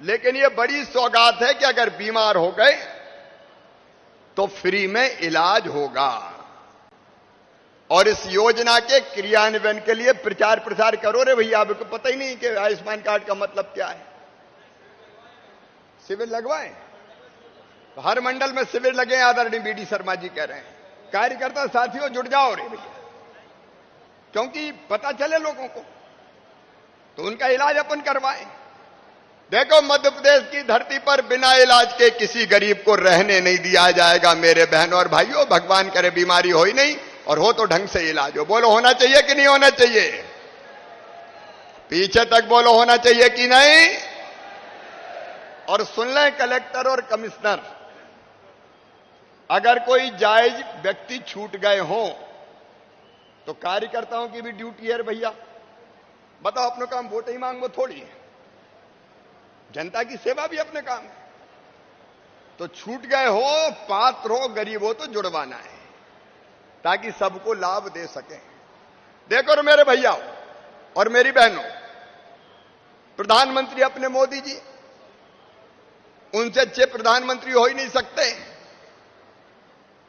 लेकिन ये बड़ी सौगात है कि अगर बीमार हो गए तो फ्री में इलाज होगा। और इस योजना के क्रियान्वयन के लिए प्रचार प्रसार करो रे भैया। आपको पता ही नहीं कि आयुष्मान कार्ड का मतलब क्या है। शिविर लगवाएं तो हर मंडल में शिविर लगे। आदरणीय बीडी शर्मा जी कह रहे हैं कार्यकर्ता साथियों जुट जाओ रे भैया, क्योंकि पता चले लोगों को तो उनका इलाज अपन करवाएं। देखो, मध्य प्रदेश की धरती पर बिना इलाज के किसी गरीब को रहने नहीं दिया जाएगा। मेरे बहनों और भाइयों, भगवान करे बीमारी हो ही नहीं, और हो तो ढंग से इलाज हो। बोलो होना चाहिए कि नहीं होना चाहिए? पीछे तक बोलो होना चाहिए कि नहीं? और सुन लें कलेक्टर और कमिश्नर, अगर कोई जायज व्यक्ति छूट गए हों तो कार्यकर्ताओं की भी ड्यूटी है भैया। बताओ, अपना काम वोट ही मांगो थोड़ी है, जनता की सेवा भी अपने काम है। तो छूट गए हो, पात्र हो, गरीब हो तो जुड़वाना है ताकि सबको लाभ दे सके। देखो रे मेरे भैया और मेरी बहनों, प्रधानमंत्री अपने मोदी जी, उनसे अच्छे प्रधानमंत्री हो ही नहीं सकते।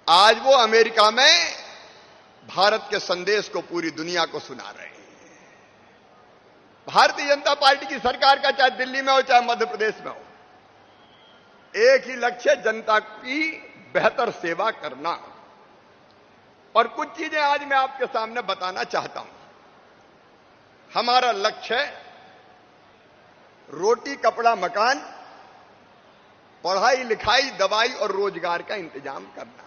आज वो अमेरिका में भारत के संदेश को पूरी दुनिया को सुना रहे हैं। भारतीय जनता पार्टी की सरकार का चाहे दिल्ली में हो चाहे मध्य प्रदेश में हो, एक ही लक्ष्य, जनता की बेहतर सेवा करना। और कुछ चीजें आज मैं आपके सामने बताना चाहता हूं। हमारा लक्ष्य है रोटी कपड़ा मकान, पढ़ाई लिखाई दवाई और रोजगार का इंतजाम करना।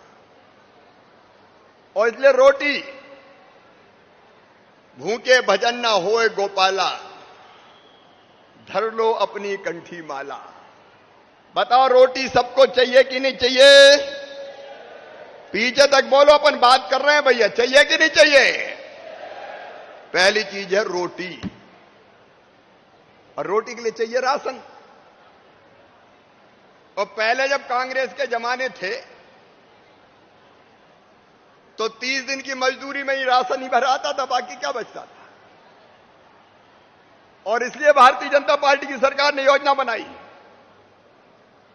और इसलिए रोटी, भूखे भजन न होए गोपाला, धर लो अपनी कंठी माला। बताओ, रोटी सबको चाहिए कि नहीं चाहिए? पीछे तक बोलो, अपन बात कर रहे हैं भैया, चाहिए कि नहीं चाहिए? पहली चीज है रोटी, और रोटी के लिए चाहिए राशन। और पहले जब कांग्रेस के जमाने थे तो 30 दिन की मजदूरी में ही राशन ही भर आता था, बाकी क्या बचता था। और इसलिए भारतीय जनता पार्टी की सरकार ने योजना बनाई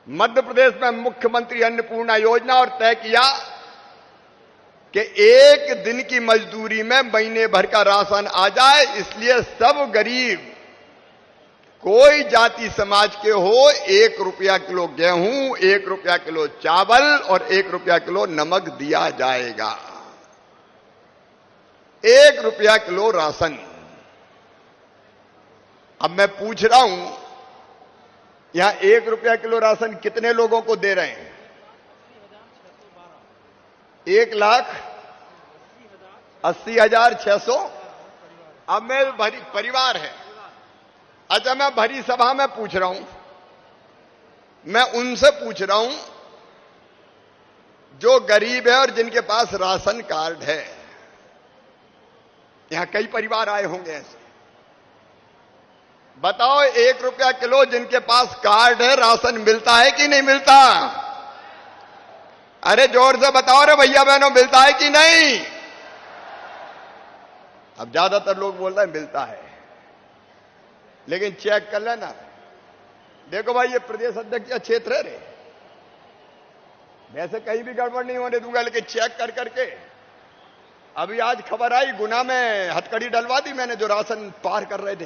मध्य प्रदेश में मुख्यमंत्री अन्नपूर्णा योजना, और तय किया कि 1 दिन की मजदूरी में महीने भर का राशन आ जाए। इसलिए सब गरीब, कोई जाति समाज के हो, 1 रुपया किलो गेहूं, 1 रुपया किलो चावल और 1 रुपया किलो नमक दिया जाएगा। 1 रुपया किलो राशन। अब मैं पूछ रहा हूं, यहां 1 रुपया किलो राशन कितने लोगों को दे रहे हैं? 1,80,600। अब मैं भरी परिवार है। अच्छा, मैं भरी सभा में पूछ रहा हूं, मैं उनसे पूछ रहा हूं जो गरीब है और जिनके पास राशन कार्ड है। यहां कई परिवार आए होंगे ऐसे। बताओ, 1 रुपया किलो जिनके पास कार्ड है, राशन मिलता है कि नहीं मिलता? अरे जोर से बताओ रे भैया बहनों, मिलता है कि नहीं? अब ज्यादातर लोग बोल रहे हैं मिलता है, लेकिन चेक कर लेना। देखो भाई, ये प्रदेश अध्यक्ष का क्षेत्र है रे, वैसे कहीं भी गड़बड़ नहीं होने दूंगा, लेकिन चेक कर करके। अभी आज खबर आई, गुना में हथकड़ी डलवा दी मैंने, जो राशन पार कर रहे थे।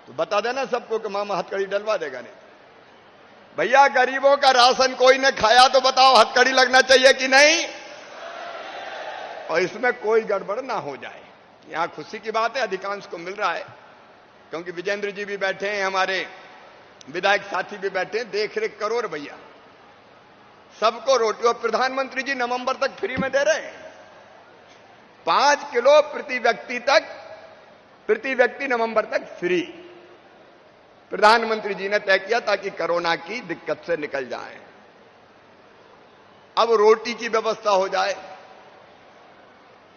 तो बता देना सबको कि मामा हथकड़ी डलवा देगा। नहीं भैया, गरीबों का राशन कोई ने खाया तो बताओ, हथकड़ी लगना चाहिए कि नहीं? और इसमें कोई गड़बड़ ना हो जाए। यहां खुशी की बात है, अधिकांश को मिल रहा है, क्योंकि विजेंद्र जी भी बैठे हैं, हमारे विधायक साथी भी बैठे हैं। देख रेख करो रे भैया, सबको रोटी। और प्रधानमंत्री जी नवंबर तक फ्री में दे रहे हैं। 5 किलो प्रति व्यक्ति नवंबर तक फ्री प्रधानमंत्री जी ने तय किया, ताकि कोरोना की दिक्कत से निकल जाए। अब रोटी की व्यवस्था हो जाए।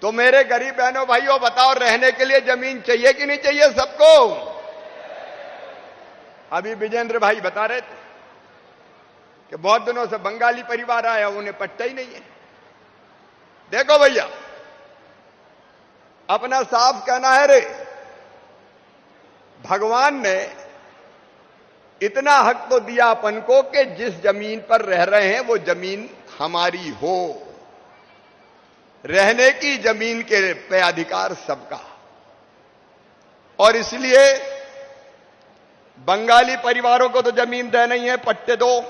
तो मेरे गरीब बहनों भाइयों, बताओ, रहने के लिए जमीन चाहिए कि नहीं चाहिए सबको? अभी विजेंद्र भाई बता रहे थे कि बहुत दिनों से बंगाली परिवार आया, उन्हें पट्टा ही नहीं है। देखो भैया, अपना साफ कहना है रे, भगवान ने इतना हक तो दिया अपन को कि जिस जमीन पर रह रहे हैं वो जमीन हमारी हो। रहने की जमीन के पे अधिकार सबका। और इसलिए बंगाली परिवारों को तो जमीन दे नहीं है, पट्टे दो,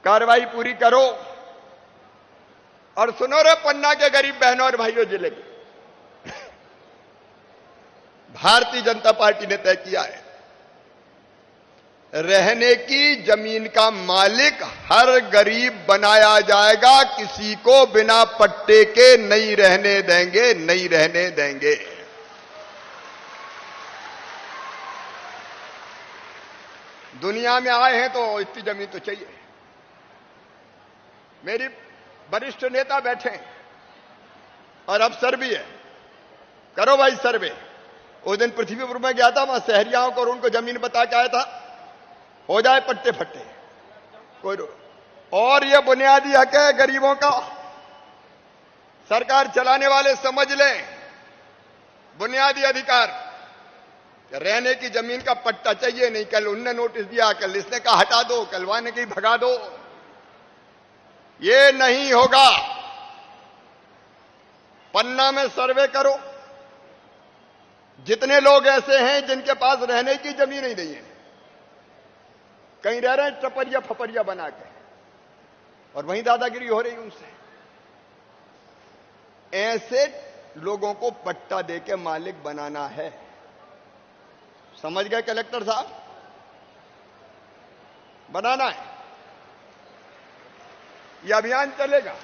कार्रवाई पूरी करो। और सुनो रे पन्ना के गरीब बहनों और भाइयों, जिले के भारतीय जनता पार्टी ने तय किया है, रहने की जमीन का मालिक हर गरीब बनाया जाएगा, किसी को बिना पट्टे के नहीं रहने देंगे, नहीं रहने देंगे। दुनिया में आए हैं तो इतनी जमीन तो चाहिए। मेरी वरिष्ठ नेता बैठे हैं और अफसर भी है, करो भाई सर्वे। उस दिन पृथ्वीपुर में गया था, वहां शहरियाओं को और उनको जमीन बता के आया था, हो जाए पट्टे फट्टे कोई। और ये बुनियादी हक है गरीबों का, सरकार चलाने वाले समझ लें, बुनियादी अधिकार। रहने की जमीन का पट्टा चाहिए नहीं, कल उनने नोटिस दिया, कल इसने कहा हटा दो, कल वाने कहीं भगा दो, ये नहीं होगा। पन्ना में सर्वे करो, जितने लोग ऐसे हैं जिनके पास रहने की जमीन ही नहीं है, कहीं रह रहे हैं टपरिया फपरिया बना के, और वहीं दादागिरी हो रही उनसे। ऐसे लोगों को पट्टा देके मालिक बनाना है। समझ गए कलेक्टर साहब? बनाना है, यह अभियान चलेगा।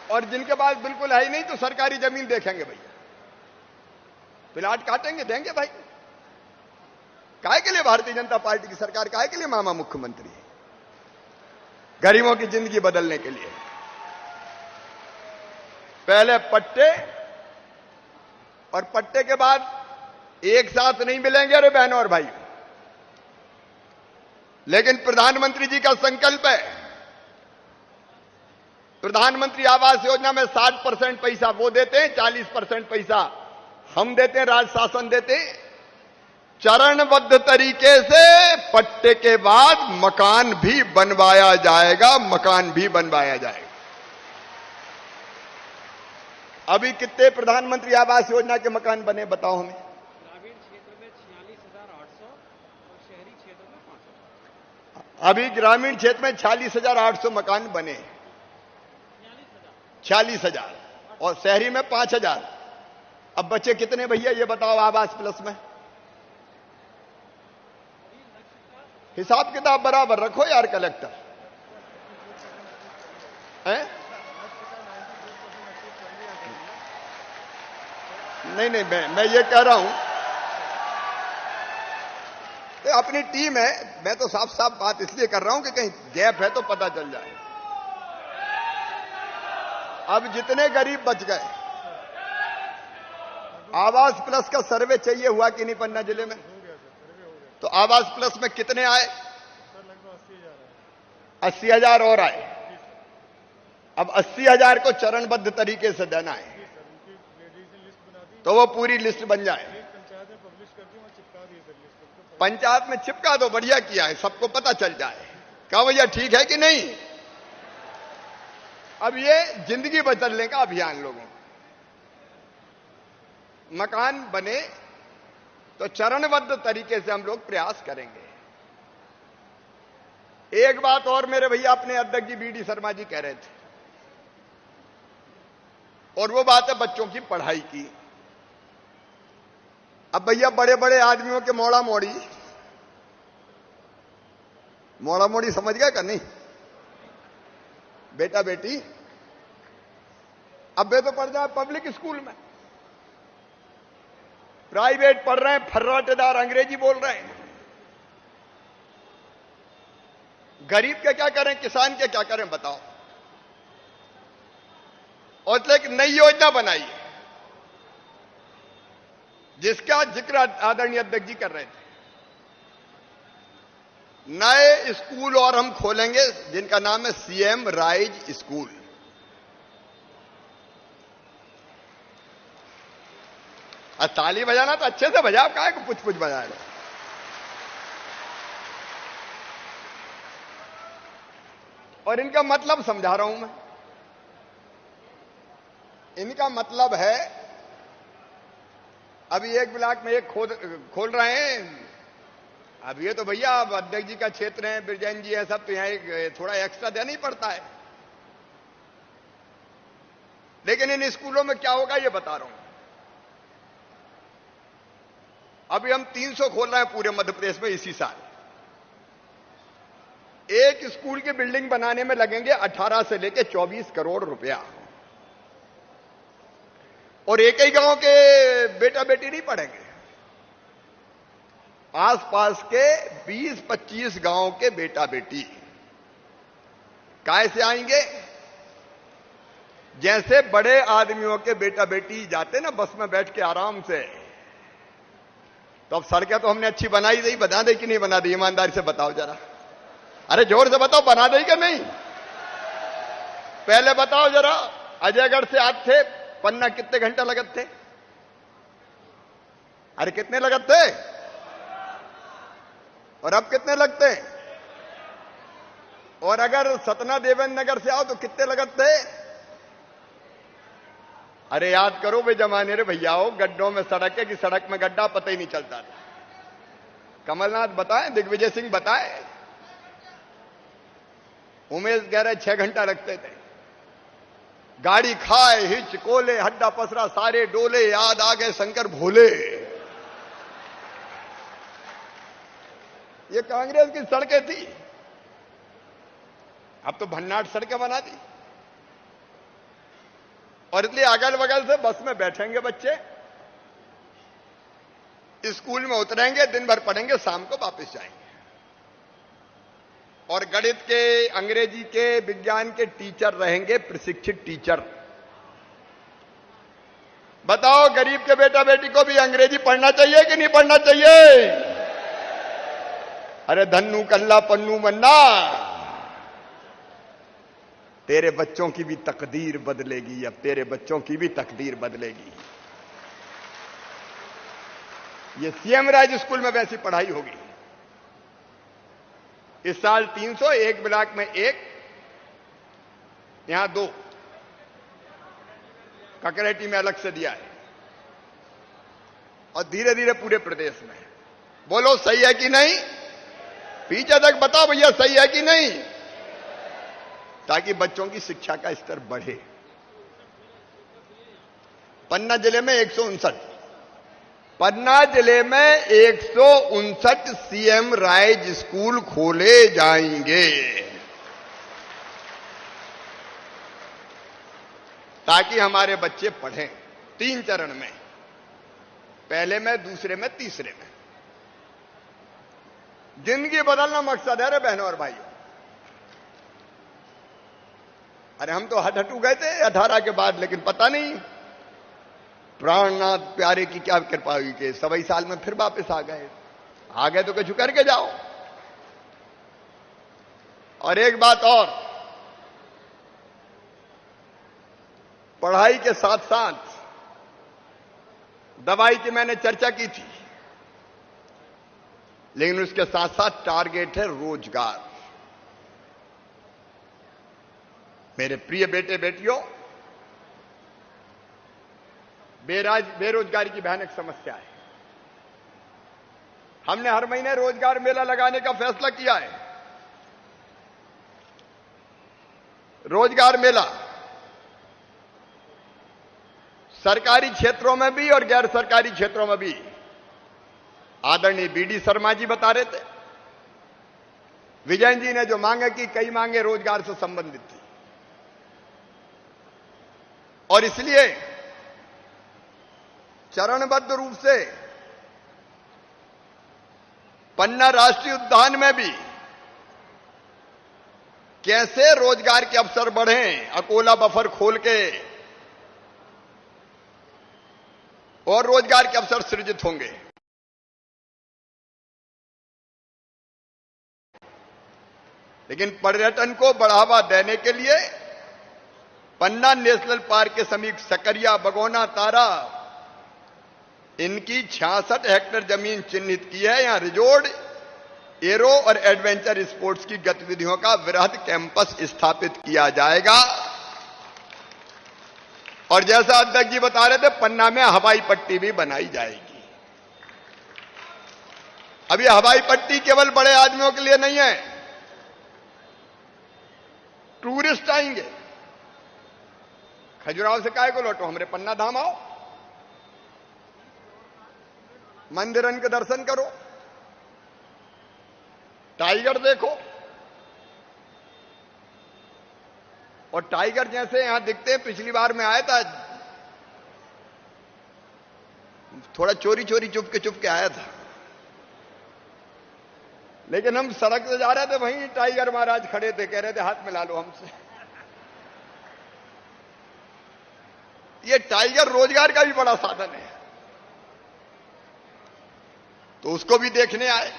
और जिनके पास बिल्कुल है ही नहीं तो सरकारी जमीन देखेंगे भैया, प्लाट काटेंगे, देंगे भाई। काहे के लिए भारतीय जनता पार्टी की सरकार, काहे के लिए मामा मुख्यमंत्री है? गरीबों की जिंदगी बदलने के लिए। पहले पट्टे, और पट्टे के बाद एक साथ नहीं मिलेंगे रे बहनों और भाई। लेकिन प्रधानमंत्री जी का संकल्प है, प्रधानमंत्री आवास योजना में 60% पैसा वो देते हैं, 40% पैसा हम देते हैं, राज्य शासन देते हैं। चरणबद्ध तरीके से पट्टे के बाद मकान भी बनवाया जाएगा, मकान भी बनवाया जाएगा। अभी कितने प्रधानमंत्री आवास योजना के मकान बने बताओ हमें? ग्रामीण क्षेत्र में 46,800 और शहरी क्षेत्र में 5,000। अभी ग्रामीण क्षेत्र में 46,800 मकान बने, 46,000, और शहरी में 5,000। अब बचे कितने भैया ये बताओ आवास प्लस में? हिसाब किताब बराबर रखो यार कलेक्टर, हैं? नहीं नहीं, मैं ये कह रहा हूं, तो अपनी टीम है, मैं तो साफ साफ बात इसलिए कर रहा हूं कि कहीं गैप है तो पता चल जाए। अब जितने गरीब बच गए, आवास प्लस का सर्वे चाहिए हुआ कि नहीं पन्ना जिले में? तो आवास प्लस में कितने आए? 80,000 और आए। अब 80,000 को चरणबद्ध तरीके से देना है, तो वो पूरी लिस्ट बन जाए। पंचायत में चिपका दो, बढ़िया किया है, सबको पता चल जाए। कहा भैया ठीक है कि नहीं? अब ये जिंदगी बदलने का अभियान लोगों, मकान बने तो चरणबद्ध तरीके से हम लोग प्रयास करेंगे। एक बात और मेरे भैया अपने अध्यक्ष जी बीडी शर्मा जी कह रहे थे, और वो बात है बच्चों की पढ़ाई की। अब भैया बड़े बड़े आदमियों के मोड़ा मोड़ी समझ गए का नहीं? बेटा बेटी अब वे तो पढ़ जाए पब्लिक स्कूल में, प्राइवेट पढ़ रहे हैं, फर्राटेदार अंग्रेजी बोल रहे हैं। गरीब के क्या करें, किसान के क्या करें बताओ? और इसलिए एक नई योजना बनाई है जिसका जिक्र आदरणीय अध्यक्ष जी कर रहे थे। नए स्कूल और हम खोलेंगे जिनका नाम है सीएम राइज स्कूल। और ताली बजाना तो अच्छे से बजाओ, काहे को पुछ पुछ बजा रहे। और इनका मतलब समझा रहा हूं मैं। इनका मतलब है, अभी एक ब्लॉक में एक खोल रहे हैं। अब ये तो भैया अब अध्यक्ष जी का क्षेत्र है, बिरजैन जी है सब, तो यहां एक थोड़ा एक्स्ट्रा देना ही पड़ता है। लेकिन इन स्कूलों में क्या होगा ये बता रहा हूं। अभी हम 300 खोल रहे हैं पूरे मध्य प्रदेश में इसी साल। एक स्कूल की बिल्डिंग बनाने में लगेंगे 18 से लेकर 24 करोड़ रुपया। और एक ही गांव के बेटा बेटी नहीं पढ़ेंगे, आसपास के 20-25 गांव के बेटा बेटी कैसे आएंगे। जैसे बड़े आदमियों के बेटा बेटी जाते ना बस में बैठ के आराम से, तो अब सड़कें तो हमने अच्छी बनाई दी, बना दी कि नहीं बना दी, ईमानदारी से बताओ जरा। अरे जोर से बताओ, बना दी कि नहीं। पहले बताओ जरा, अजयगढ़ से आज थे पन्ना कितने घंटे लगत थे? अरे कितने लगत थे? और अब कितने लगते? और अगर सतना देवेंद्र नगर से आओ तो कितने लगत थे? अरे याद करो वे जमाने रे भैयाओ, गड्ढों में सड़क है कि सड़क में गड्ढा पता ही नहीं चलता था। कमलनाथ बताएं, दिग्विजय सिंह बताएं, उमेश गहरे 6 घंटा लगते थे। गाड़ी खाए हिच कोले हड्डा पसरा सारे डोले, याद आ गए शंकर भोले। ये कांग्रेस की सड़कें थी, अब तो भन्नाट सड़कें बना दी। और इसलिए अगल बगल से बस में बैठेंगे बच्चे, स्कूल में उतरेंगे, दिन भर पढ़ेंगे, शाम को वापस जाएंगे। और गणित के, अंग्रेजी के, विज्ञान के टीचर रहेंगे, प्रशिक्षित टीचर। बताओ गरीब के बेटा बेटी को भी अंग्रेजी पढ़ना चाहिए कि नहीं पढ़ना चाहिए? अरे धन्नू कल्ला पन्नू मन्ना, तेरे बच्चों की भी तकदीर बदलेगी, अब तेरे बच्चों की भी तकदीर बदलेगी। ये सीएम राज स्कूल में वैसी पढ़ाई होगी। इस साल 300, एक ब्लॉक में 1, यहां 2, ककरेटी में अलग से दिया है, और धीरे धीरे पूरे प्रदेश में। बोलो सही है कि नहीं? पीछे तक बताओ भैया सही है कि नहीं, ताकि बच्चों की शिक्षा का स्तर बढ़े। पन्ना जिले में 159, पन्ना जिले में 159 सीएम राइज स्कूल खोले जाएंगे, ताकि हमारे बच्चे पढ़ें 3 चरण में, पहले में, दूसरे में, तीसरे में। जिंदगी बदलना मकसद है रे बहनों और भाइयों। अरे हम तो हटू गए थे 18 के बाद, लेकिन पता नहीं प्राणनाथ प्यारे की क्या कृपा हुई कि 27 साल में फिर वापस आ गए तो कुछ करके जाओ। और एक बात और, पढ़ाई के साथ साथ दवाई की मैंने चर्चा की थी, लेकिन उसके साथ साथ टारगेट है रोजगार। मेरे प्रिय बेटे बेटियों, बेरोजगारी की भयानक समस्या है। हमने हर महीने रोजगार मेला लगाने का फैसला किया है। रोजगार मेला सरकारी क्षेत्रों में भी और गैर सरकारी क्षेत्रों में भी। आदरणीय बीडी शर्मा जी बता रहे थे, विजयन जी ने जो मांगे की, कई मांगे रोजगार से संबंधित थी, और इसलिए चरणबद्ध रूप से पन्ना राष्ट्रीय उद्यान में भी कैसे रोजगार के अवसर बढ़ें, अकोला बफर खोल के और रोजगार के अवसर सृजित होंगे। लेकिन पर्यटन को बढ़ावा देने के लिए पन्ना नेशनल पार्क के समीप सकरिया, बगोना, तारा इनकी 66 हेक्टेयर जमीन चिन्हित की है। यहां रिजोर्ट, एरो और एडवेंचर स्पोर्ट्स की गतिविधियों का वृहद कैंपस स्थापित किया जाएगा। और जैसा अध्यक्ष जी बता रहे थे, पन्ना में हवाई पट्टी भी बनाई जाएगी। अब ये हवाई पट्टी केवल बड़े आदमियों के लिए नहीं है, टूरिस्ट आएंगे। खजुराहो से काहे को लौटो, हमारे पन्ना धाम आओ, मंदिरन के दर्शन करो, टाइगर देखो। और टाइगर जैसे यहां दिखते हैं, पिछली बार मैं आया था, थोड़ा चोरी चोरी चुप के आया था, लेकिन हम सड़क से जा रहे थे, वहीं टाइगर महाराज खड़े थे, कह रहे थे हाथ मिला लो हमसे। ये टाइगर रोजगार का भी बड़ा साधन है, तो उसको भी देखने आए।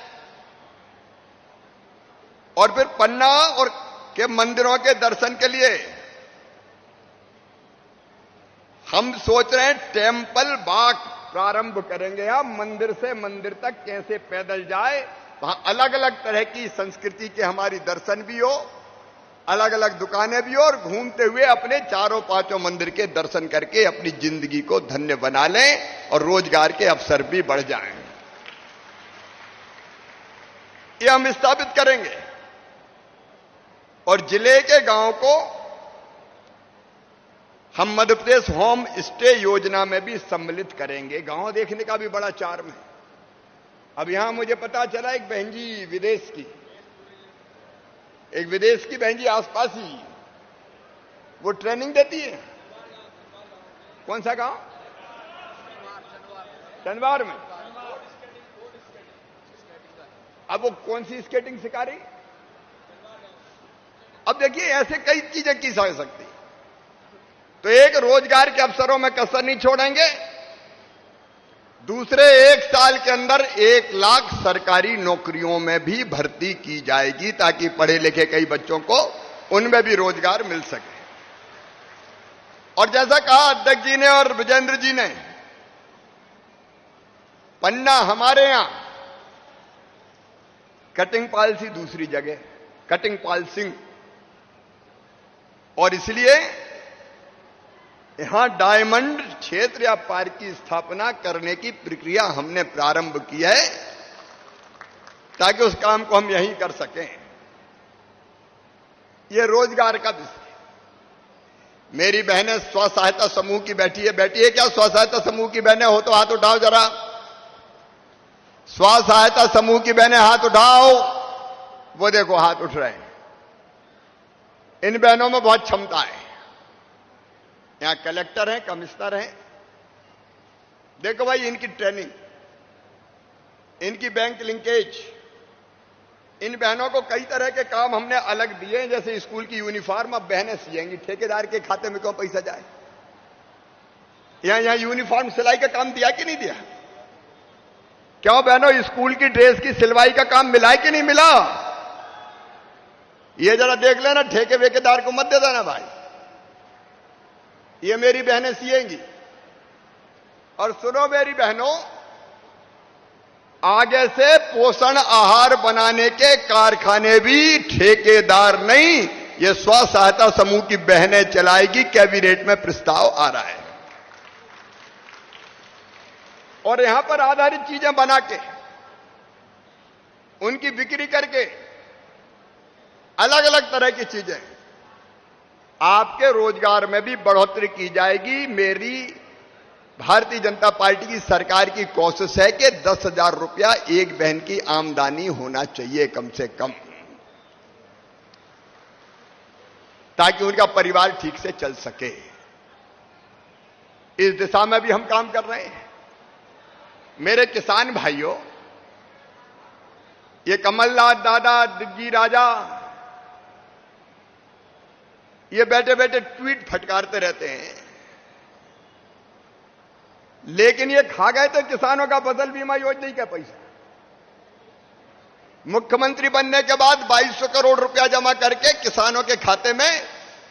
और फिर पन्ना और के मंदिरों के दर्शन के लिए हम सोच रहे हैं टेम्पल वॉक प्रारंभ करेंगे। हम मंदिर से मंदिर तक कैसे पैदल जाए, वहां अलग अलग तरह की संस्कृति के हमारी दर्शन भी हो, अलग अलग दुकानें भी हो, और घूमते हुए अपने 4-5 मंदिर के दर्शन करके अपनी जिंदगी को धन्य बना लें और रोजगार के अवसर भी बढ़ जाएं। ये हम स्थापित करेंगे। और जिले के गांव को हम मध्य प्रदेश होम स्टे योजना में भी सम्मिलित करेंगे। गांव देखने का भी बड़ा चार्म है। अब यहां मुझे पता चला, एक बहन जी विदेश की, एक विदेश की बहन जी आसपास ही वो ट्रेनिंग देती है। कौन सा गांव? चंदवार में। अब वो कौन सी स्केटिंग सिखा रही? अब देखिए, ऐसे कई चीजें की जा सकती। तो एक, रोजगार के अवसरों में कसर नहीं छोड़ेंगे। दूसरे, 1 साल के अंदर 1 लाख सरकारी नौकरियों में भी भर्ती की जाएगी, ताकि पढ़े लिखे कई बच्चों को उनमें भी रोजगार मिल सके। और जैसा कहा अध्यक्ष जी ने और विजेंद्र जी ने, पन्ना हमारे यहां कटिंग पाल सी दूसरी जगह, कटिंग पाल सिंह, और इसलिए यहां डायमंड क्षेत्र या पार्क की स्थापना करने की प्रक्रिया हमने प्रारंभ की है, ताकि उस काम को हम यहीं कर सकें। यह रोजगार का विषय। मेरी बहनें स्व सहायता समूह की बैठी है क्या? स्व सहायता समूह की बहनें हो तो हाथ उठाओ जरा। स्व सहायता समूह की बहनें हाथ उठाओ। वो देखो हाथ उठ रहे हैं। इन बहनों में बहुत क्षमता है। यहां कलेक्टर हैं, कमिश्नर हैं। देखो भाई, इनकी ट्रेनिंग, इनकी बैंक लिंकेज, इन बहनों को कई तरह के काम हमने अलग दिए हैं। जैसे स्कूल की यूनिफॉर्म अब बहनें सिएंगी, ठेकेदार के खाते में क्यों पैसा जाए? यहां यूनिफॉर्म सिलाई का काम दिया कि नहीं दिया? क्यों बहनों, स्कूल की ड्रेस की सिलवाई का काम मिला है कि नहीं मिला? ये जरा देख लेना, ठेके वेकेदार को मत दे देना भाई। ये मेरी बहनें सिएंगी। और सुनो मेरी बहनों, आगे से पोषण आहार बनाने के कारखाने भी ठेकेदार नहीं, ये स्व सहायता समूह की बहनें चलाएगी। कैबिनेट में प्रस्ताव आ रहा है। और यहां पर आधारित चीजें बना के, उनकी बिक्री करके, अलग अलग तरह की चीजें, आपके रोजगार में भी बढ़ोतरी की जाएगी। मेरी भारतीय जनता पार्टी की सरकार की कोशिश है कि 10,000 रुपया एक बहन की आमदनी होना चाहिए कम से कम, ताकि उनका परिवार ठीक से चल सके। इस दिशा में भी हम काम कर रहे हैं। मेरे किसान भाइयों, ये कमलनाथ दादा, दिग्गी राजा, ये बैठे बैठे ट्वीट फटकारते रहते हैं, लेकिन ये खा गए थे किसानों का फसल बीमा योजना का पैसा। मुख्यमंत्री बनने के बाद 2200 करोड़ रुपया जमा करके किसानों के खाते में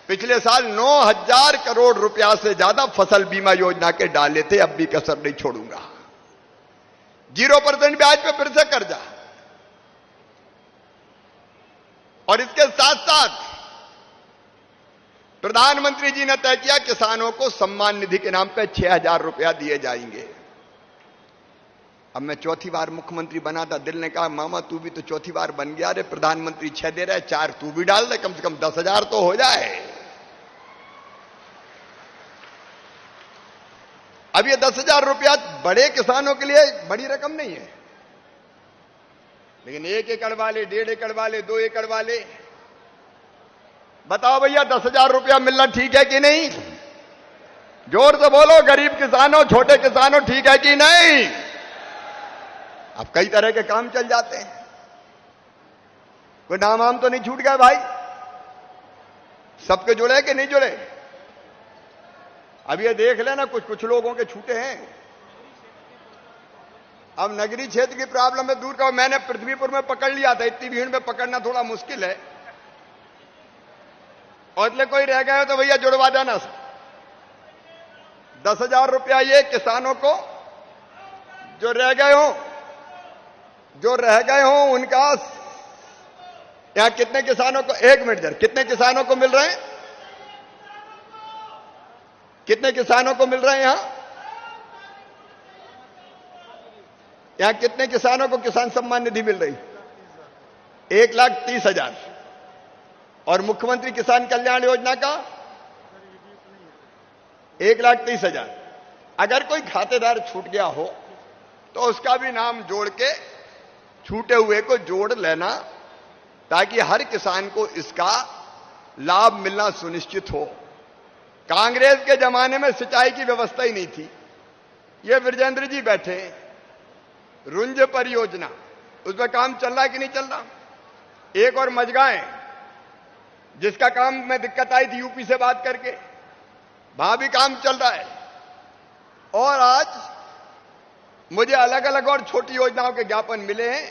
पिछले साल 9,000 करोड़ रुपया से ज्यादा फसल बीमा योजना के डाले थे। अब भी कसर नहीं छोड़ूंगा। 0% ब्याज पे फिर से कर्जा। और इसके साथ साथ प्रधानमंत्री जी ने तय किया किसानों को सम्मान निधि के नाम पे 6,000 रुपया दिए जाएंगे। अब मैं चौथी बार मुख्यमंत्री बना था, दिल ने कहा मामा तू भी तो चौथी बार बन गया रे, प्रधानमंत्री 6 दे रहा है, 4 तू भी डाल दे, कम से कम 10,000 तो हो जाए। अब ये 10,000 रुपया बड़े किसानों के लिए बड़ी रकम नहीं है, लेकिन 1 एकड़ वाले, 1.5 एकड़ वाले, 2 एकड़ वाले, बताओ भैया 10,000 रुपया मिलना ठीक है कि नहीं? जोर से बोलो, गरीब किसानों, छोटे किसानों, ठीक है कि नहीं? अब कई तरह के काम चल जाते हैं, कोई नाम वाम तो नहीं छूट गया भाई? सबके जुड़े कि नहीं जुड़े? अब ये देख लेना, कुछ लोगों के छूटे हैं। अब नगरीय क्षेत्र की प्रॉब्लम है दूर का, मैंने पृथ्वीपुर में पकड़ लिया था, इतनी भीड़ में पकड़ना थोड़ा मुश्किल है, और इसलिए कोई रह गया हो तो भैया जुड़वा देना। 10,000 रुपया ये किसानों को जो रह गए हो उनका। यहां कितने किसानों को, 1 मिनट जरा, कितने किसानों को मिल रहे हैं? कितने किसानों को मिल रहे हैं यहां कितने किसानों को किसान सम्मान निधि मिल रही? 1,30,000। और मुख्यमंत्री किसान कल्याण योजना का 1,30,000। अगर कोई खातेदार छूट गया हो तो उसका भी नाम जोड़ के छूटे हुए को जोड़ लेना, ताकि हर किसान को इसका लाभ मिलना सुनिश्चित हो। कांग्रेस के जमाने में सिंचाई की व्यवस्था ही नहीं थी। ये विजेंद्र जी बैठे, रुंज परियोजना, उसमें काम चल रहा है कि नहीं चल रहा? एक और मजगाएं, जिसका काम में दिक्कत आई थी यूपी से बात करके, वहां भी काम चल रहा है। और आज मुझे अलग अलग और छोटी योजनाओं के ज्ञापन मिले हैं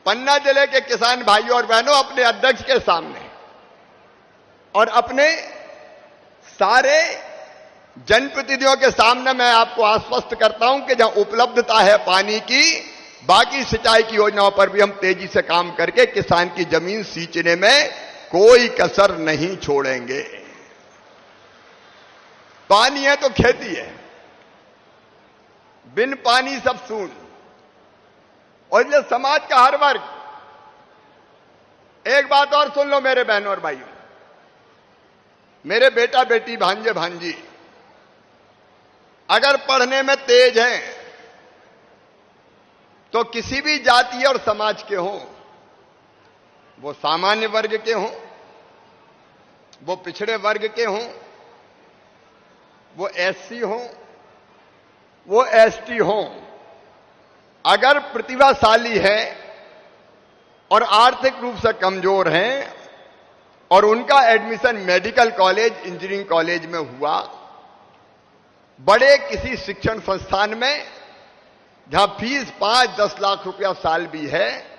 पन्ना जिले के किसान भाइयों और बहनों अपने अध्यक्ष के सामने और अपने सारे जनप्रतिनिधियों के सामने। मैं आपको आश्वस्त करता हूं कि जहां उपलब्धता है पानी की, बाकी सिंचाई की योजनाओं पर भी हम तेजी से काम करके किसान की जमीन सींचने में कोई कसर नहीं छोड़ेंगे। पानी है तो खेती है, बिन पानी सब सून। और इसलिए समाज का हर वर्ग, एक बात और सुन लो मेरे बहनों और भाइयों, मेरे बेटा बेटी, भांजे भांजी, अगर पढ़ने में तेज हैं तो किसी भी जाति और समाज के हों, वो सामान्य वर्ग के हों, वो पिछड़े वर्ग के हों, वो एससी हों, वो एसटी हों, अगर प्रतिभाशाली है और आर्थिक रूप से कमजोर हैं और उनका admission medical college, engineering college में हुआ, बड़े किसी शिक्षण संस्थान में जहां फीस 5-10 लाख रुपया साल भी है,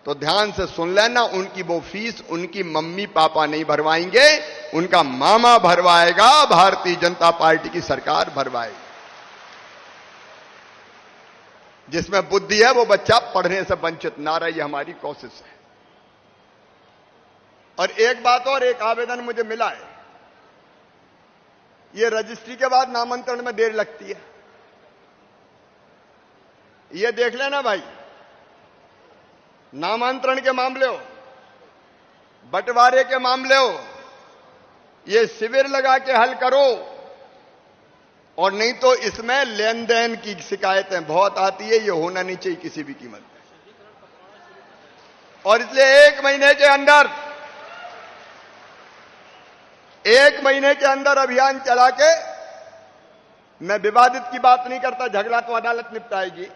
तो ध्यान से सुन लेना, उनकी वो फीस उनकी मम्मी पापा नहीं भरवाएंगे, उनका मामा भरवाएगा, भारतीय जनता पार्टी की सरकार भरवाएगी। जिसमें बुद्धि है वो बच्चा पढ़ने से वंचित ना रहे, हमारी कोशिश है। और एक बात और, एक आवेदन मुझे मिला है, ये रजिस्ट्री के बाद नामांतरण में देर लगती है, ये देख लेना भाई। नामांतरण के मामले हो, बंटवारे के मामले हो, ये शिविर लगा के हल करो, और नहीं तो इसमें लेन देन की शिकायतें बहुत आती है, ये होना नहीं चाहिए किसी भी कीमत पे। और इसलिए 1 महीने के अंदर अभियान चला के, मैं विवादित की बात नहीं करता, झगड़ा तो अदालत निपटाएगी,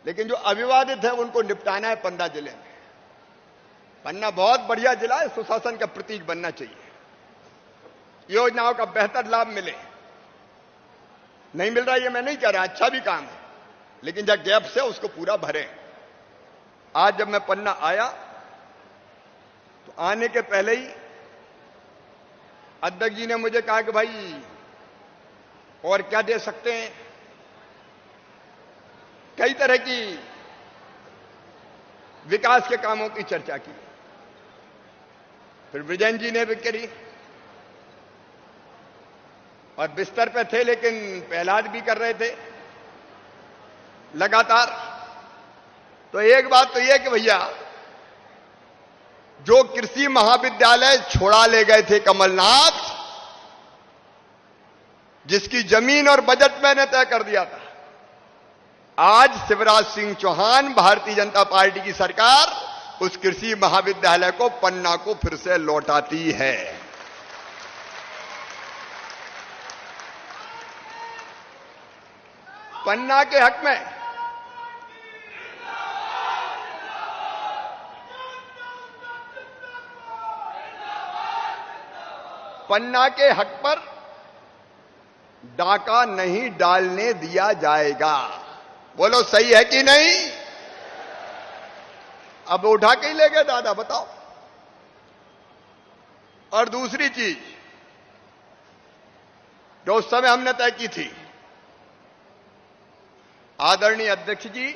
लेकिन जो अविवादित है उनको निपटाना है पन्ना जिले में। पन्ना बहुत बढ़िया जिला है, सुशासन का प्रतीक बनना चाहिए, योजनाओं का बेहतर लाभ मिले। नहीं मिल रहा ये मैं नहीं कह रहा, अच्छा भी काम है, लेकिन जब गैप से उसको पूरा भरें। आज जब मैं पन्ना आया तो आने के पहले ही अध्यक्ष जी ने मुझे कहा कि भाई और क्या दे सकते हैं। कई तरह की विकास के कामों की चर्चा की। फिर विजयन जी ने भी करी और बिस्तर पे थे, लेकिन प्रहलाद भी कर रहे थे लगातार। तो एक बात तो यह कि भैया, जो कृषि महाविद्यालय छोड़ा ले गए थे कमलनाथ, जिसकी जमीन और बजट मैंने तय कर दिया था, आज शिवराज सिंह चौहान, भारतीय जनता पार्टी की सरकार उस कृषि महाविद्यालय को, पन्ना को फिर से लौटाती है। पन्ना के हक में पन्ना के हक पर डाका नहीं डालने दिया जाएगा। बोलो सही है कि नहीं? अब उठा के ही ले गए दादा, बताओ। और दूसरी चीज जो उस समय हमने तय की थी, आदरणीय अध्यक्ष जी,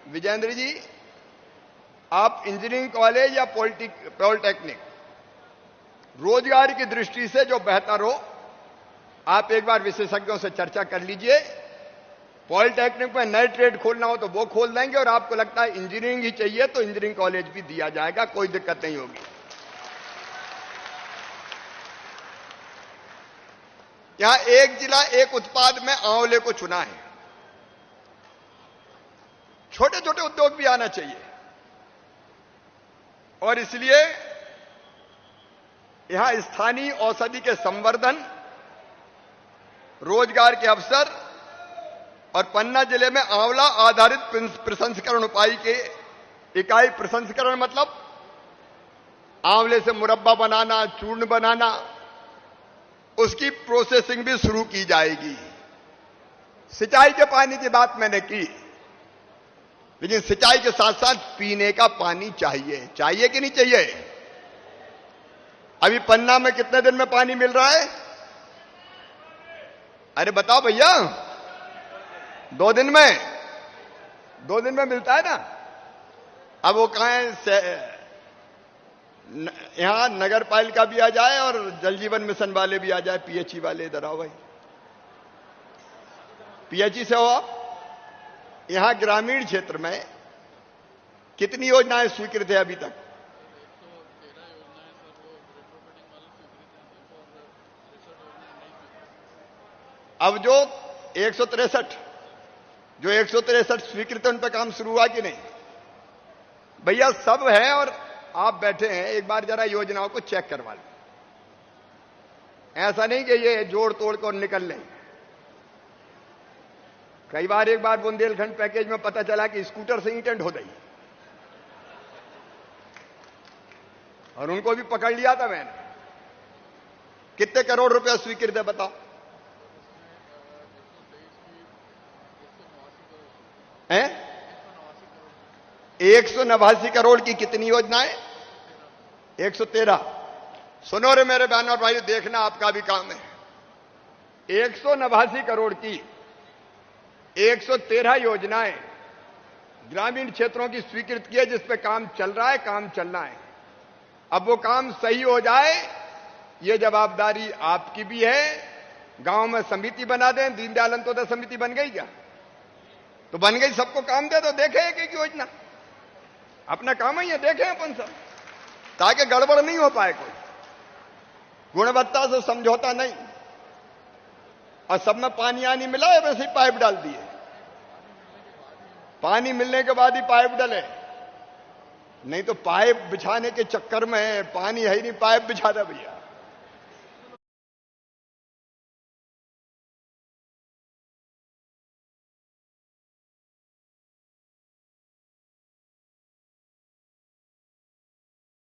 विजेंद्र जी, आप इंजीनियरिंग कॉलेज या पॉलिटेक्निक, रोजगार की दृष्टि से जो बेहतर हो, आप एक बार विशेषज्ञों से चर्चा कर लीजिए। पॉलिटेक्निक में नए ट्रेड खोलना हो तो वो खोल देंगे, और आपको लगता है इंजीनियरिंग ही चाहिए तो इंजीनियरिंग कॉलेज भी दिया जाएगा, कोई दिक्कत नहीं होगी। यहां एक जिला एक उत्पाद में आंवले को चुना है। छोटे छोटे उद्योग भी आना चाहिए, और इसलिए यहां स्थानीय औषधि के संवर्धन, रोजगार के अवसर और पन्ना जिले में आंवला आधारित प्रसंस्करण इकाई प्रसंस्करण मतलब आंवले से मुरब्बा बनाना, चूर्ण बनाना, उसकी प्रोसेसिंग भी शुरू की जाएगी। सिंचाई के पानी की बात मैंने की, लेकिन सिंचाई के साथ साथ पीने का पानी चाहिए। चाहिए कि नहीं चाहिए? अभी पन्ना में कितने दिन में पानी मिल रहा है? अरे बताओ भैया, 2 दिन में? 2 दिन में मिलता है ना। अब वो कहां है? यहां नगर पालिका भी आ जाए और जल जीवन मिशन वाले भी आ जाए, पीएचई वाले। इधर आओ भाई, पीएचई से हो आप। यहां ग्रामीण क्षेत्र में कितनी योजनाएं स्वीकृत है अभी तक? अब जो 163 स्वीकृत है, उन पर काम शुरू हुआ कि नहीं? भैया सब है, और आप बैठे हैं, एक बार जरा योजनाओं को चेक करवा लें। ऐसा नहीं कि ये जोड़ तोड़ कर निकल लें। कई बार एक बार बुंदेलखंड पैकेज में पता चला कि स्कूटर से इंटेंट हो गई, और उनको भी पकड़ लिया था मैंने। कितने करोड़ रुपया स्वीकृत है बताओ? हैं? 189 करोड़ की कितनी योजनाएं? 113। सुनो रे मेरे बहन और भाई, देखना आपका भी काम है। 189 करोड़ की 113 योजनाएं ग्रामीण क्षेत्रों की स्वीकृत की है, जिस पे काम चल रहा है, काम चलना है। अब वो काम सही हो जाए, ये जवाबदारी आपकी भी है। गांव में समिति बना दें, दीनदयाल अंत्योदय समिति बन गई क्या? तो बन गई, सबको काम दे दो, देखें एक एक योजना। अपना काम ही है, देखें अपन सब, ताकि गड़बड़ नहीं हो पाए, कोई गुणवत्ता से समझौता नहीं। और सब में पानी आनी मिला है, वैसे ही पाइप डाल दिए। पानी मिलने के बाद ही पाइप डले, नहीं तो पाइप बिछाने के चक्कर में पानी है ही नहीं, पाइप बिछा दे भैया।